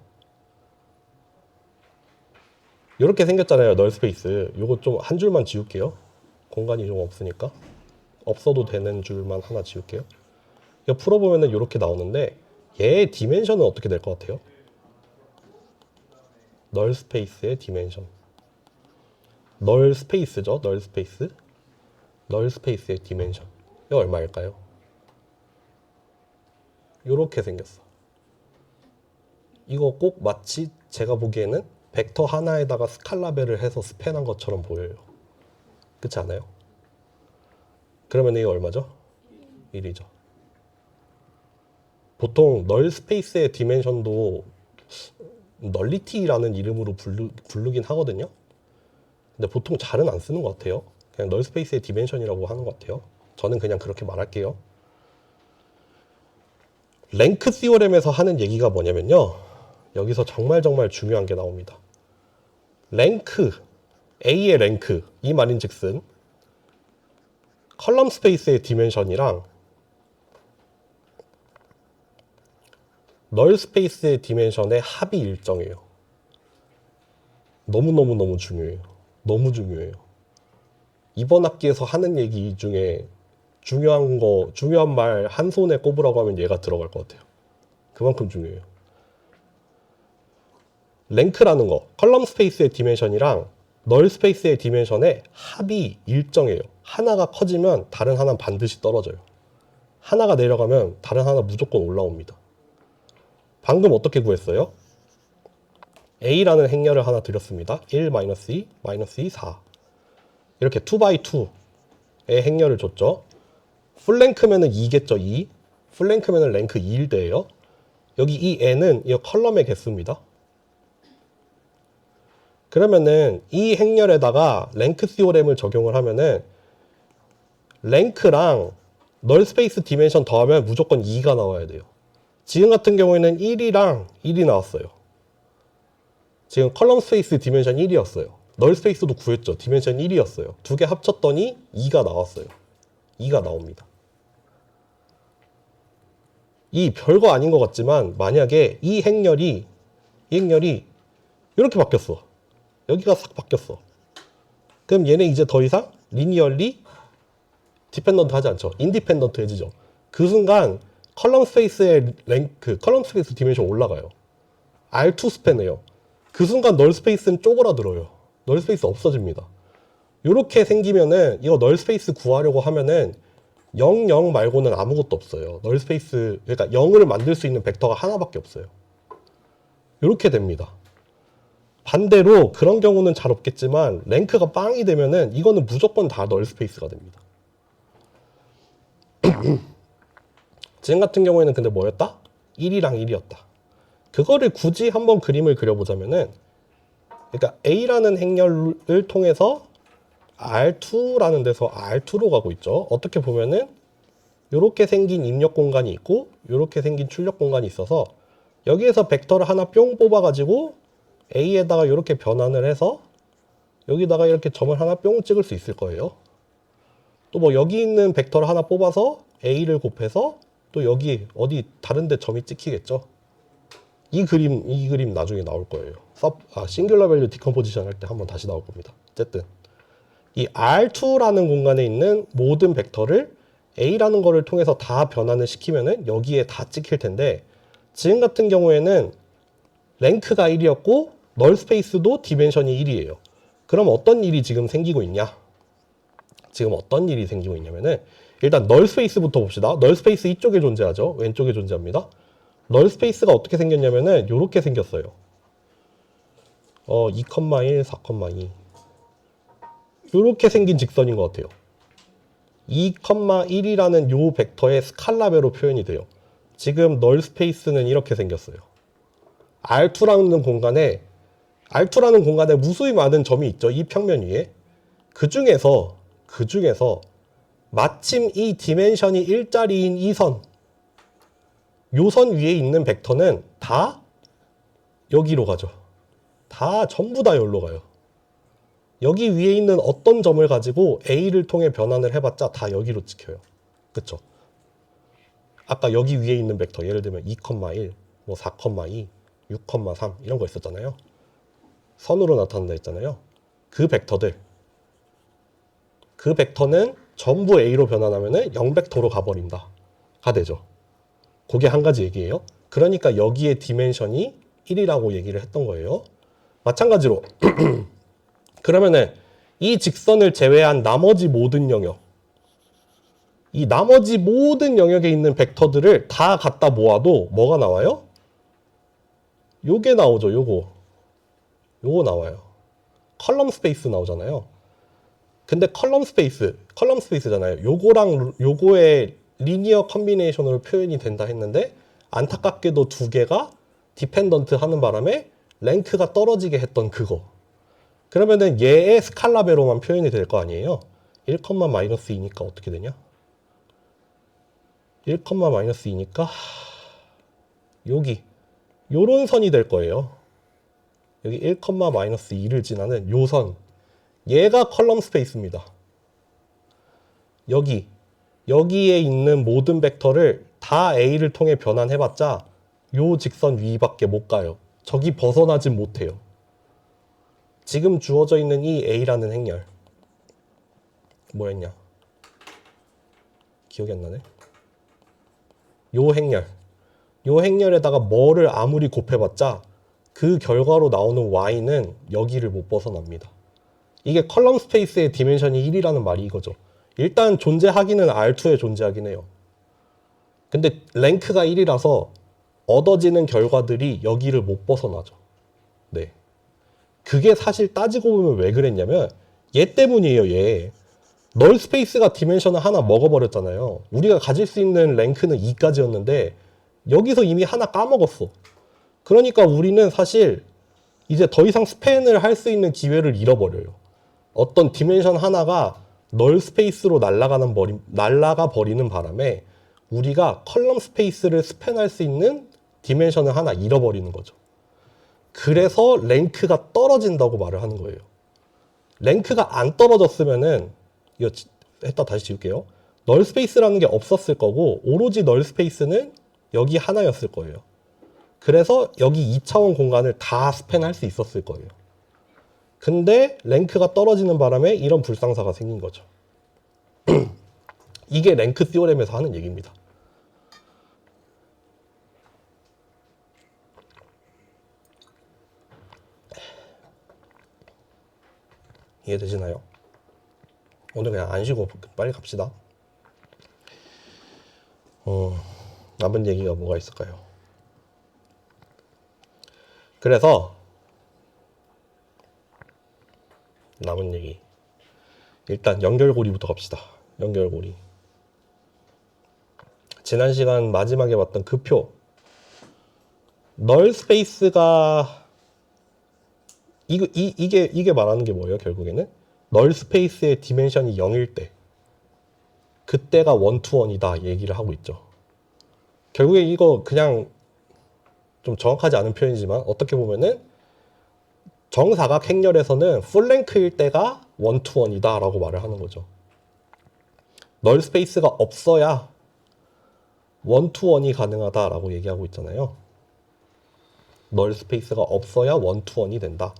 A: 이렇게 생겼잖아요. 널 스페이스. 요거 좀 한 줄만 지울게요. 공간이 좀 없으니까. 없어도 되는 줄만 하나 지울게요. 이거 풀어보면은 이렇게 나오는데 얘의 디멘션은 어떻게 될 것 같아요? 널 스페이스의 디멘션. 널 스페이스죠. 널 스페이스. 널 스페이스의 디멘션. 이거 얼마일까요? 이렇게 생겼어. 이거 꼭 마치 제가 보기에는 벡터 하나에다가 스칼라벨을 해서 스팬한 것처럼 보여요. 그렇지 않아요? 그러면 이게 얼마죠? 1이죠. 보통 널 스페이스의 디멘션도 널리티라는 이름으로 부르긴 하거든요. 근데 보통 잘은 안 쓰는 것 같아요. 그냥 널 스페이스의 디멘션이라고 하는 것 같아요. 저는 그냥 그렇게 말할게요. 랭크 시오렘에서 하는 얘기가 뭐냐면요. 여기서 정말 중요한 게 나옵니다. 랭크, A의 랭크, 이 말인즉슨 컬럼 스페이스의 디멘션이랑 널 스페이스의 디멘션의 합이 일정해요. 너무 중요해요. 너무 중요해요. 이번 학기에서 하는 얘기 중에 중요한 말 한 손에 꼽으라고 하면 얘가 들어갈 것 같아요. 그만큼 중요해요. 랭크라는 거, 컬럼 스페이스의 디멘션이랑 널 스페이스의 디멘션의 합이 일정해요. 하나가 커지면 다른 하나는 반드시 떨어져요. 하나가 내려가면 다른 하나 무조건 올라옵니다. 방금 어떻게 구했어요? A라는 행렬을 하나 드렸습니다. 1, -2, -2, 4 이렇게 2x2의 행렬을 줬죠. 풀랭크면은 2겠죠. 2. 풀랭크면은 랭크 2일 때예요. 여기 이 n은 이 컬럼의 개수입니다. 그러면은 이 행렬에다가 랭크 시오렘을 적용을 하면은 랭크랑 널 스페이스 디멘션 더하면 무조건 2가 나와야 돼요. 지금 같은 경우에는 1이랑 1이 나왔어요. 지금 컬럼 스페이스 디멘션 1이었어요. 널 스페이스도 구했죠. 디멘션 1이었어요. 두 개 합쳤더니 2가 나왔어요. 2가 나옵니다. 이 별거 아닌 것 같지만 만약에 이 행렬이 이렇게 바뀌었어. 여기가 싹 바뀌었어. 그럼 얘네 이제 더 이상 리니얼리 디펜던트 하지 않죠. 인디펜던트 해지죠. 그 순간 컬럼 스페이스의 컬럼 스페이스 디멘션 올라가요. R2 스팬이에요. 그 순간 널 스페이스는 쪼그라들어요. 널 스페이스 없어집니다. 이렇게 생기면은 이거 널 스페이스 구하려고 하면은 0, 0 말고는 아무것도 없어요. 널 스페이스, 그러니까 0을 만들 수 있는 벡터가 하나밖에 없어요. 이렇게 됩니다. 반대로 그런 경우는 잘 없겠지만 랭크가 빵이 되면은 이거는 무조건 다 널 스페이스가 됩니다. 지금 같은 경우에는 근데 뭐였다? 1이랑 1이었다. 그거를 굳이 한번 그림을 그려보자면은, 그러니까 A라는 행렬을 통해서 R2라는 데서 R2로 가고 있죠. 어떻게 보면은 이렇게 생긴 입력 공간이 있고 이렇게 생긴 출력 공간이 있어서 여기에서 벡터를 하나 뿅 뽑아가지고 A에다가 이렇게 변환을 해서 여기다가 이렇게 점을 하나 뿅 찍을 수 있을 거예요. 또 뭐 여기 있는 벡터를 하나 뽑아서 A를 곱해서 또 여기 어디 다른 데 점이 찍히겠죠. 이 그림 나중에 나올 거예요. 싱귤러 밸류 디컴포지션 할 때 한번 다시 나올 겁니다. 어쨌든 이 R2라는 공간에 있는 모든 벡터를 A라는 거를 통해서 다 변환을 시키면은 여기에 다 찍힐 텐데, 지금 같은 경우에는 랭크가 1이었고 널 스페이스도 디멘션이 1이에요. 그럼 어떤 일이 지금 생기고 있냐? 지금 어떤 일이 생기고 있냐면은, 일단 널 스페이스부터 봅시다. 널 스페이스 이쪽에 존재하죠. 왼쪽에 존재합니다. 널 스페이스가 어떻게 생겼냐면은 이렇게 생겼어요. 2,1, 4,2 이렇게 생긴 직선인 것 같아요. 2,1이라는 요 벡터의 스칼라배로 표현이 돼요. 지금 널 스페이스는 이렇게 생겼어요. R2라는 공간에 무수히 많은 점이 있죠. 이 평면 위에. 그 중에서 마침 이 디멘션이 1짜리인 이 선, 요 선 위에 있는 벡터는 다 여기로 가죠. 전부 다 여기로 가요. 여기 위에 있는 어떤 점을 가지고 A를 통해 변환을 해봤자 다 여기로 찍혀요. 그쵸? 아까 여기 위에 있는 벡터, 예를 들면 2,1, 뭐 4,2, 6,3 이런 거 있었잖아요. 선으로 나타난다 했잖아요. 그 벡터는 전부 A로 변환하면은 0벡터로 가버린다가 되죠. 그게 한 가지 얘기예요. 그러니까 여기에 디멘션이 1이라고 얘기를 했던 거예요. 마찬가지로 그러면은 이 직선을 제외한 나머지 모든 영역, 이 나머지 모든 영역에 있는 벡터들을 다 갖다 모아도 뭐가 나와요? 요게 나오죠. 요거 나와요. 컬럼 스페이스 나오잖아요. 근데 컬럼 스페이스잖아요. 요거랑 요거의 리니어 컨비네이션으로 표현이 된다 했는데, 안타깝게도 두 개가 디펜던트 하는 바람에 랭크가 떨어지게 했던 그거. 그러면은 얘의 스칼라배로만 표현이 될 거 아니에요. 1,-2니까 어떻게 되냐? 1,-2니까 여기 요런 선이 될 거예요. 여기 1,-2를 지나는 요 선, 얘가 컬럼 스페이스입니다. 여기에 있는 모든 벡터를 다 A를 통해 변환해봤자 요 직선 위밖에 못 가요. 저기 벗어나진 못해요. 지금 주어져 있는 이 A라는 행렬 뭐였냐? 기억이 안 나네. 요 행렬에다가 뭐를 아무리 곱해봤자 그 결과로 나오는 Y는 여기를 못 벗어납니다. 이게 컬럼 스페이스의 디멘션이 1이라는 말이 이거죠. 일단 존재하기는 R2에 존재하긴 해요. 근데 랭크가 1이라서 얻어지는 결과들이 여기를 못 벗어나죠. 네. 그게 사실 따지고 보면 왜 그랬냐면 얘 때문이에요. 얘. 널 스페이스가 디멘션을 하나 먹어버렸잖아요. 우리가 가질 수 있는 랭크는 2까지였는데 여기서 이미 하나 까먹었어. 그러니까 우리는 사실 이제 더 이상 스팬을 할 수 있는 기회를 잃어버려요. 어떤 디멘션 하나가 널 스페이스로 날아가 버리는 바람에 우리가 컬럼 스페이스를 스팬할 수 있는 디멘션을 하나 잃어버리는 거죠. 그래서 랭크가 떨어진다고 말을 하는 거예요. 랭크가 안 떨어졌으면은 이거 했다 다시 지울게요. 널 스페이스라는 게 없었을 거고 오로지 널 스페이스는 여기 하나였을 거예요. 그래서 여기 2차원 공간을 다 스팬할 수 있었을 거예요. 근데 랭크가 떨어지는 바람에 이런 불상사가 생긴 거죠. 이게 랭크 시오렘에서 하는 얘기입니다. 이해되시나요? 오늘 그냥 안 쉬고 빨리 갑시다. 남은 얘기가 뭐가 있을까요? 그래서 남은 얘기 일단 연결고리부터 갑시다. 연결고리. 지난 시간 마지막에 봤던 그 표. 널 스페이스가 이게 말하는 게 뭐예요? 결국에는 널 스페이스의 디멘션이 0일 때 그때가 원투원이다 얘기를 하고 있죠. 결국에 이거 그냥 좀 정확하지 않은 표현이지만 어떻게 보면은 정사각 행렬에서는 풀랭크일 때가 원투원이다 라고 말을 하는 거죠. 널 스페이스가 없어야 원투원이 가능하다 라고 얘기하고 있잖아요. 널 스페이스가 없어야 원투원이 된다.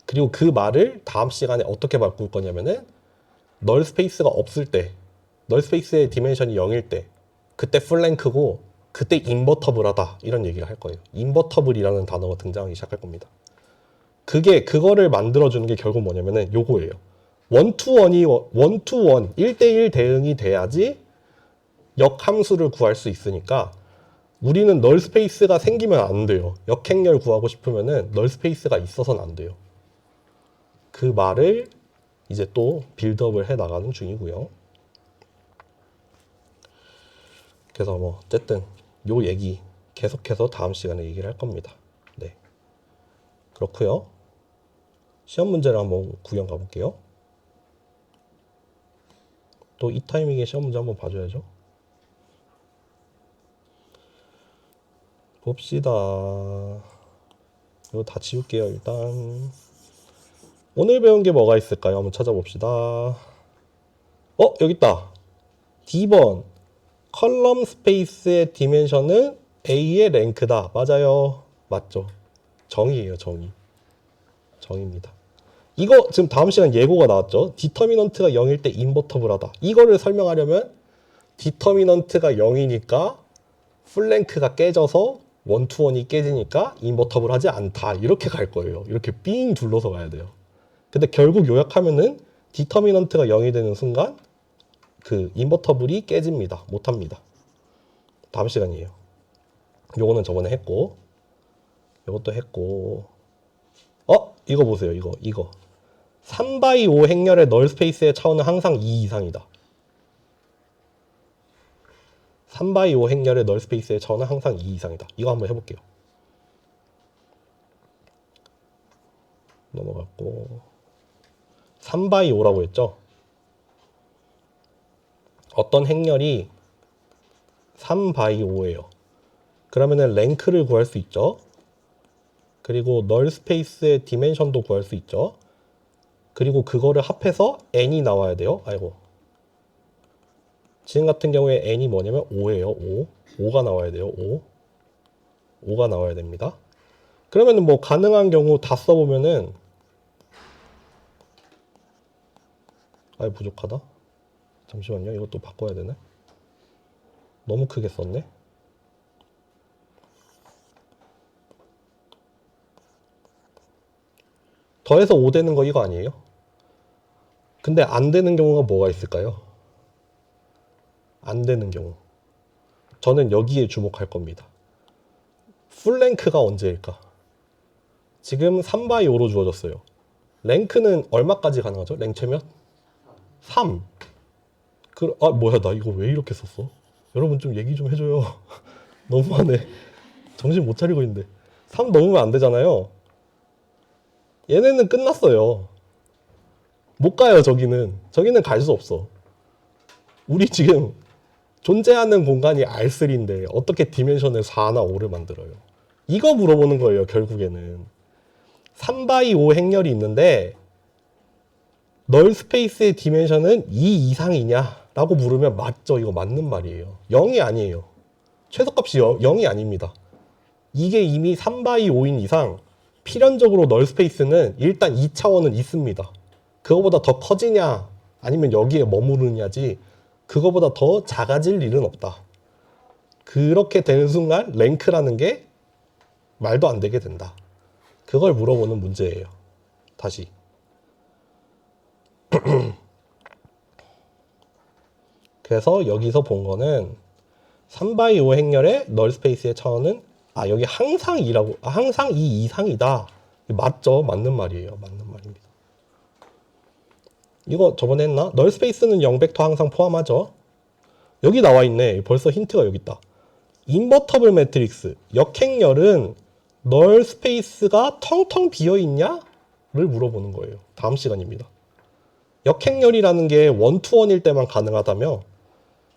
A: 그리고 그 말을 다음 시간에 어떻게 바꿀 거냐면은 널 스페이스가 없을 때, 널 스페이스의 디멘션이 0일 때 그때 풀랭크고 그때 인버터블하다 이런 얘기를 할 거예요. 인버터블이라는 단어가 등장하기 시작할 겁니다. 그거를 만들어주는 게 결국 뭐냐면은 요거예요. 원투원 1대1 대응이 돼야지 역함수를 구할 수 있으니까 우리는 널 스페이스가 생기면 안 돼요. 역행렬 구하고 싶으면은 널 스페이스가 있어서는 안 돼요. 그 말을 이제 또 빌드업을 해 나가는 중이고요. 그래서 뭐 어쨌든 요 얘기 계속해서 다음 시간에 얘기를 할 겁니다. 네. 그렇고요. 시험 문제를 한번 구경 가볼게요. 또 이 타이밍에 시험 문제 한번 봐줘야죠. 봅시다. 이거 다 지울게요. 일단 오늘 배운 게 뭐가 있을까요? 한번 찾아봅시다. 여기 있다. D번 컬럼 스페이스의 디멘션은 A의 랭크다. 맞아요. 맞죠. 정의예요. 정의입니다. 이거 지금 다음 시간 예고가 나왔죠. 디터미넌트가 0일 때 인버터블하다. 이거를 설명하려면 디터미넌트가 0이니까 풀랭크가 깨져서 원투원이 깨지니까 인버터블하지 않다. 이렇게 갈 거예요. 이렇게 삥 둘러서 가야 돼요. 근데 결국 요약하면은 디터미넌트가 0이 되는 순간 그 인버터블이 깨집니다. 못합니다. 다음 시간이에요. 요거는 저번에 했고 요것도 했고 이거 보세요. 이거 3x5 행렬의 널 스페이스의 차원은 항상 2 이상이다. 3x5 행렬의 널 스페이스의 차원은 항상 2 이상이다. 이거 한번 해볼게요. 넘어갔고 3x5라고 했죠. 어떤 행렬이 3x5예요. 그러면은 랭크를 구할 수 있죠. 그리고 널 스페이스의 디멘션도 구할 수 있죠. 그리고 그거를 합해서 n이 나와야 돼요. 아이고. 지금 같은 경우에 n이 뭐냐면 5예요. 5가 나와야 돼요. 5가 나와야 됩니다. 그러면은 뭐 가능한 경우 다 써보면은 부족하다. 잠시만요. 이것도 바꿔야 되네. 너무 크게 썼네. 더해서 5 되는 거 이거 아니에요? 근데 안 되는 경우가 뭐가 있을까요? 안 되는 경우. 저는 여기에 주목할 겁니다. 풀랭크가 언제일까? 지금 3x5로 주어졌어요. 랭크는 얼마까지 가능하죠? 랭 몇? 3. 뭐야, 나 이거 왜 이렇게 썼어? 여러분 좀 얘기 좀 해줘요. 너무하네. 정신 못 차리고 있는데. 3 넘으면 안 되잖아요. 얘네는 끝났어요. 못 가요, 저기는. 저기는 갈 수 없어. 우리 지금 존재하는 공간이 R3인데 어떻게 디멘션을 4나 5를 만들어요? 이거 물어보는 거예요, 결국에는. 3x5 행렬이 있는데 널 스페이스의 디멘션은 2 이상이냐? 라고 물으면 맞죠. 이거 맞는 말이에요. 0이 아니에요. 최소값이 0이 아닙니다. 이게 이미 3x5인 이상 필연적으로 널 스페이스는 일단 2차원은 있습니다. 그거보다 더 커지냐 아니면 여기에 머무르냐지 그거보다 더 작아질 일은 없다. 그렇게 되는 순간 랭크라는 게 말도 안 되게 된다. 그걸 물어보는 문제예요. 다시. 그래서 여기서 본 거는 3x5 행렬의 널 스페이스의 차원은 여기 항상 2라고 항상 2 이상이다. 맞죠? 맞는 말이에요. 맞는 말입니다. 이거 저번에 했나? 널 스페이스는 0벡터 항상 포함하죠. 여기 나와 있네. 벌써 힌트가 여기 있다. 인버터블 매트릭스 역행렬은 널 스페이스가 텅텅 비어 있냐를 물어보는 거예요. 다음 시간입니다. 역행렬이라는 게 원투원일 때만 가능하다며?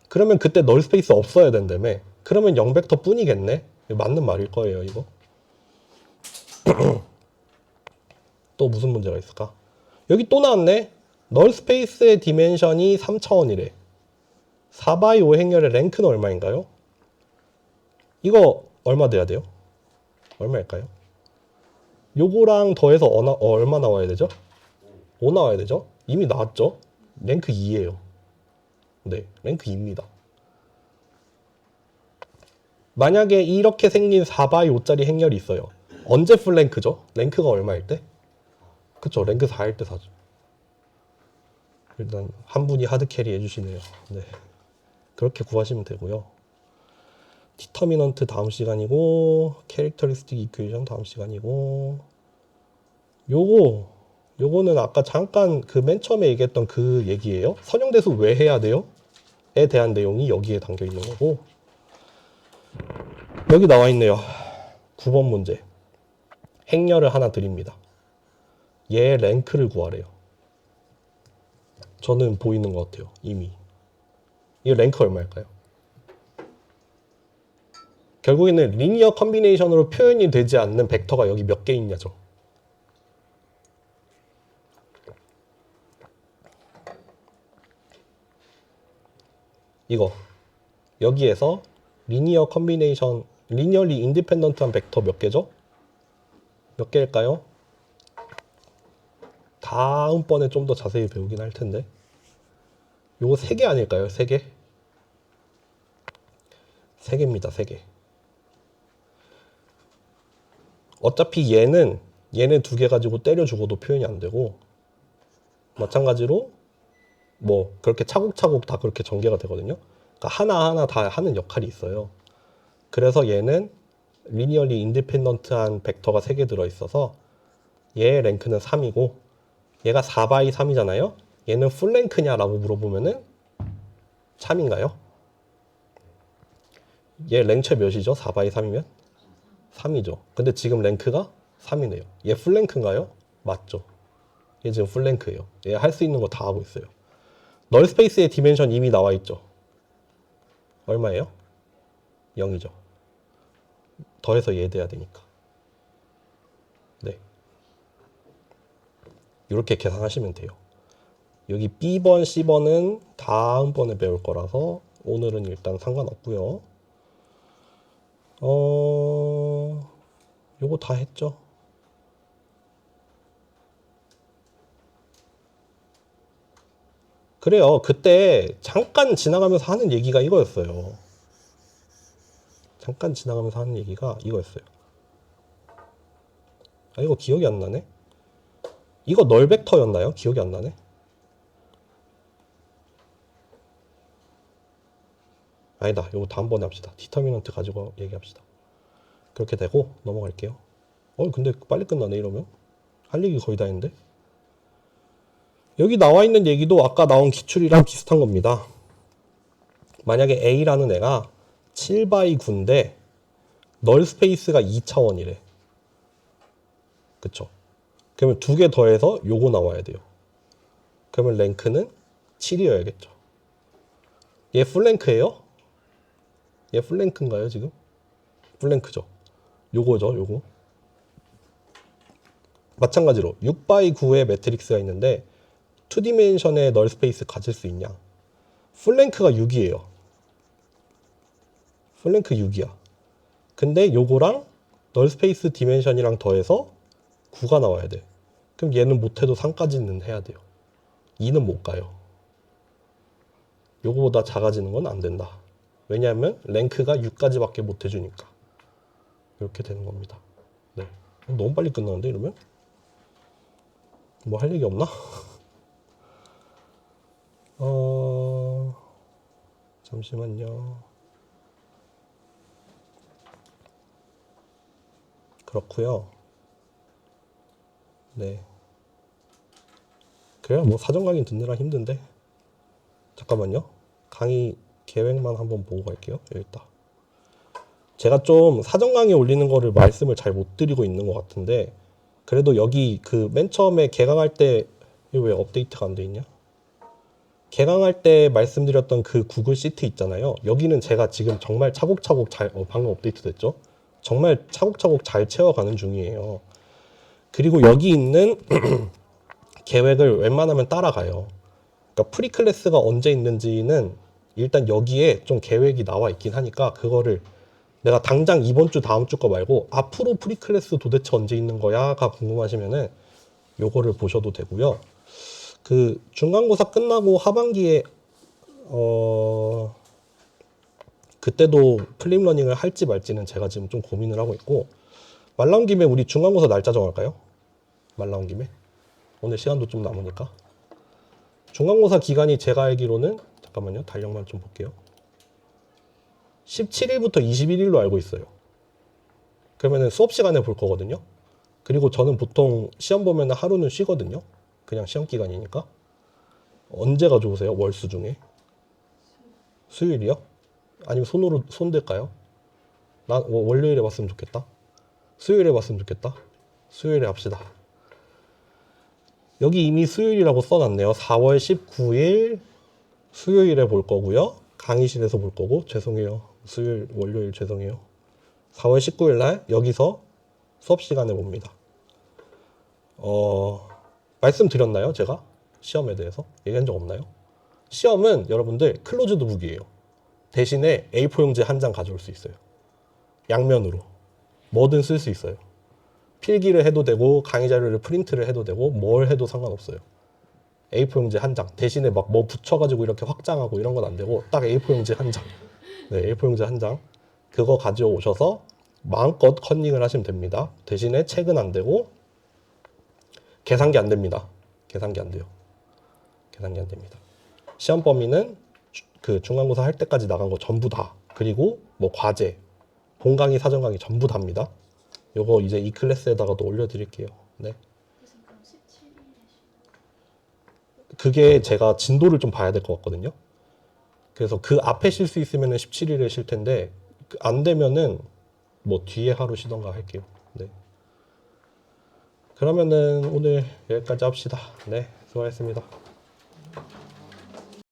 A: 그러면 그때 널 스페이스 없어야 된다며? 그러면 0벡터 뿐이겠네? 맞는 말일 거예요, 이거. 또 무슨 문제가 있을까? 여기 또 나왔네. 널 스페이스의 디멘션이 3차원이래. 4x5 행렬의 랭크는 얼마인가요? 이거 얼마 돼야 돼요? 얼마일까요? 요거랑 더해서 얼마 나와야 되죠? 5 나와야 되죠? 이미 나왔죠? 랭크 2예요. 네, 랭크 2입니다. 만약에 이렇게 생긴 4x5짜리 행렬이 있어요. 언제 풀랭크죠? 랭크가 얼마일 때? 그쵸, 랭크 4일 때 사죠. 일단 한 분이 하드캐리 해주시네요. 네, 그렇게 구하시면 되고요. 디터미넌트 다음 시간이고 캐릭터리스틱 이퀘이션 다음 시간이고 요거는 아까 잠깐 그 맨 처음에 얘기했던 그 얘기예요. 선형대수 왜 해야 돼요? 에 대한 내용이 여기에 담겨 있는 거고 여기 나와 있네요. 9번 문제. 행렬을 하나 드립니다. 얘 랭크를 구하래요. 저는 보이는 것 같아요. 이미. 이 랭크 얼마일까요? 결국에는 리니어 컨비네이션으로 표현이 되지 않는 벡터가 여기 몇 개 있냐죠. 이거 여기에서 리니어 컨비네이션 리니어리 인디펜던트한 벡터 몇 개죠? 몇 개일까요? 다음번에 좀 더 자세히 배우긴 할 텐데 요거 3개 아닐까요? 3개? 3개입니다. 3개. 어차피 얘는 2개 가지고 때려 죽어도 표현이 안 되고 마찬가지로 뭐 그렇게 차곡차곡 다 그렇게 전개가 되거든요. 그러니까 하나하나 다 하는 역할이 있어요. 그래서 얘는 리니어리 인디펜던트한 벡터가 3개 들어있어서 얘의 랭크는 3이고 얘가 4x3이잖아요. 얘는 풀랭크냐라고 물어보면은 3인가요? 얘 랭크 몇이죠? 4x3이면? 3이죠. 근데 지금 랭크가 3이네요. 얘 풀랭크인가요? 맞죠. 얘 지금 풀랭크예요. 얘 할 수 있는 거 다 하고 있어요. 널 스페이스의 디멘션 이미 나와 있죠. 얼마예요? 0이죠. 더해서 얘 돼야 되니까. 네. 이렇게 계산하시면 돼요. 여기 B번, C번은 다음번에 배울 거라서 오늘은 일단 상관없고요. 요거 다 했죠. 그래요. 그때 잠깐 지나가면서 하는 얘기가 이거였어요. 잠깐 지나가면서 하는 얘기가 이거였어요. 이거 기억이 안 나네. 이거 널 벡터였나요? 기억이 안 나네. 아니다. 요거 다음번에 합시다. 디터미넌트 가지고 얘기합시다. 그렇게 되고 넘어갈게요. 근데 빨리 끝나네 이러면. 할 얘기 거의 다 했는데. 여기 나와 있는 얘기도 아까 나온 기출이랑 비슷한 겁니다. 만약에 A라는 애가 7x 9인데 널 스페이스가 2차원이래. 그쵸? 그러면 두 개 더해서 요거 나와야 돼요. 그러면 랭크는 7이어야겠죠. 얘 풀랭크예요? 얘 풀랭크인가요 지금? 풀랭크죠. 요거죠 요거. 마찬가지로 6x 9의 매트릭스가 있는데 2디멘션의 널 스페이스 가질 수 있냐? 풀랭크가 6이에요. 풀랭크 6이야. 근데 요거랑 널 스페이스 디멘션이랑 더해서 9가 나와야 돼. 그럼 얘는 못해도 3까지는 해야 돼요. 2는 못 가요. 요거보다 작아지는 건 안 된다. 왜냐하면 랭크가 6까지밖에 못 해주니까. 이렇게 되는 겁니다. 네. 너무 빨리 끝나는데 이러면? 뭐 할 얘기 없나? 잠시만요. 그렇고요. 네. 그래요. 뭐 사전 강의 듣느라 힘든데. 잠깐만요. 강의 계획만 한번 보고 갈게요. 여기 있다. 제가 좀 사전 강의 올리는 거를 말씀을 잘 못 드리고 있는 것 같은데, 그래도 여기 그 맨 처음에 개강할 때, 이거 왜 업데이트가 안 돼 있냐? 개강할 때 말씀드렸던 그 구글 시트 있잖아요. 여기는 제가 지금 정말 차곡차곡 잘, 방금 업데이트 됐죠? 정말 차곡차곡 잘 채워가는 중이에요. 그리고 여기 있는 계획을 웬만하면 따라가요. 그러니까 프리클래스가 언제 있는지는 일단 여기에 좀 계획이 나와 있긴 하니까 그거를 내가 당장 이번 주 다음 주 거 말고 앞으로 프리클래스 도대체 언제 있는 거야가 궁금하시면은 요거를 보셔도 되고요. 그 중간고사 끝나고 하반기에 그때도 클립 러닝을 할지 말지는 제가 지금 좀 고민을 하고 있고, 말 나온 김에 우리 중간고사 날짜 정할까요? 말 나온 김에 오늘 시간도 좀 남으니까. 중간고사 기간이 제가 알기로는 잠깐만요. 달력만 좀 볼게요. 17일부터 21일로 알고 있어요. 그러면은 수업 시간에 볼 거거든요. 그리고 저는 보통 시험 보면 하루는 쉬거든요. 그냥 시험 기간이니까. 언제가 좋으세요? 월수 중에? 수요일이요? 아니면 손 댈까요? 난 월요일에 봤으면 좋겠다. 수요일에 봤으면 좋겠다. 수요일에 합시다. 여기 이미 수요일이라고 써놨네요. 4월 19일 수요일에 볼 거고요. 강의실에서 볼 거고. 죄송해요. 수요일, 월요일 죄송해요. 4월 19일 날 여기서 수업 시간에 봅니다. 말씀드렸나요? 제가? 시험에 대해서? 얘기한 적 없나요? 시험은 여러분들 클로즈드 북이에요. 대신에 A4 용지 한 장 가져올 수 있어요. 양면으로. 뭐든 쓸 수 있어요. 필기를 해도 되고 강의 자료를 프린트를 해도 되고 뭘 해도 상관없어요. A4 용지 한 장. 대신에 막 뭐 붙여가지고 이렇게 확장하고 이런 건 안 되고 딱 A4 용지 한 장. 네, A4 용지 한 장. 그거 가져오셔서 마음껏 컨닝을 하시면 됩니다. 대신에 책은 안 되고 계산기 안 됩니다. 계산기 안 돼요. 계산기 안 됩니다. 시험 범위는 그 중간고사 할 때까지 나간 거 전부 다. 그리고 뭐 과제, 본 강의, 사전 강의 전부 다입니다. 요거 이제 이 클래스에다가도 올려드릴게요. 네. 그게 제가 진도를 좀 봐야 될 것 같거든요. 그래서 그 앞에 쉴 수 있으면 17일에 쉴 텐데 안 되면은 뭐 뒤에 하루 쉬던가 할게요. 네. 그러면은 오늘 여기까지 합시다. 네, 수고하셨습니다.